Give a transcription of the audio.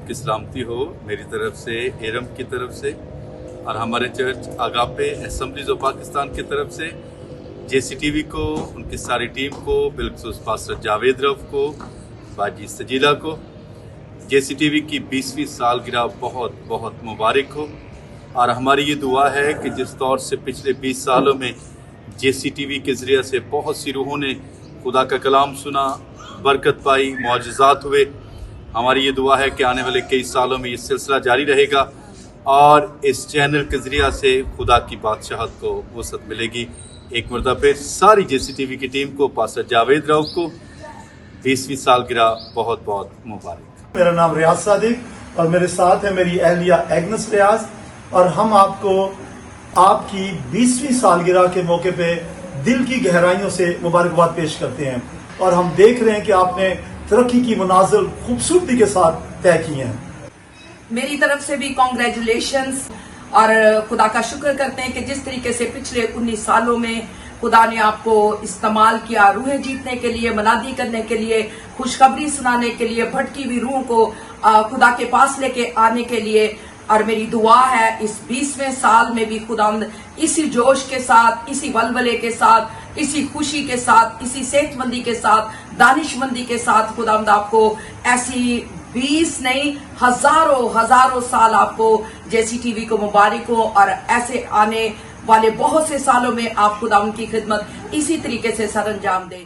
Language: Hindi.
आपकी सलामती हो मेरी तरफ से, एरम की तरफ से और हमारे church agape assemblies of Pakistan की तरफ से, JCTV को, उनकी सारी टीम को, बिलखसूस पास्टर जावेद रफ को, बाजी सजीला को। JCTV की 20वीं सालगिरह बहुत बहुत मुबारक हो। और हमारी ये दुआ है कि जिस तौर से पिछले 20 सालों में JCTV के ज़रिए से बहुत सी रूहों ने खुदा का कलाम सुना, बरकत पाई, मौजज़ात हुए, हमारी ये दुआ है कि आने वाले कई सालों में ये सिलसिला जारी रहेगा और इस चैनल के ज़रिए से खुदा की बादशाहत को वसअत मिलेगी। एक मरतबा फिर सारी JCTV की टीम को, पास्टर जावेद राव को 20वीं सालगिरह बहुत बहुत मुबारक। मेरा नाम रियाज सादिक और मेरे साथ है मेरी अहलिया एग्नस रियाज और हम आपको आपकी 20वीं सालगिरह के मौके पे दिल की गहराइयों से मुबारकबाद पेश करते हैं और हम देख रहे हैं कि आपने तरक्की की मनाजिल खूबसूरती के साथ तय की हैं। मेरी तरफ से भी कॉन्ग्रेचुलेशंस और खुदा का शुक्र करते हैं कि जिस तरीके से पिछले 19 सालों में खुदा ने आपको इस्तेमाल किया रूहें जीतने के लिए, मनादी करने के लिए, खुशखबरी सुनाने के लिए, भटकी हुई रूहों को खुदा के पास लेके आने के लिए। और मेरी दुआ है इस 20वें साल में भी खुदावंद इसी जोश के साथ, इसी वलवले के साथ, इसी खुशी के साथ, इसी सेहतमंदी के साथ, दानिशमंदी के साथ खुदावंद आपको ऐसी 20 नहीं हजारों साल आपको JCTV को मुबारक हो और ऐसे आने वाले बहुत से सालों में आप खुदावंद की खिदमत इसी तरीके से सरअंजाम दें।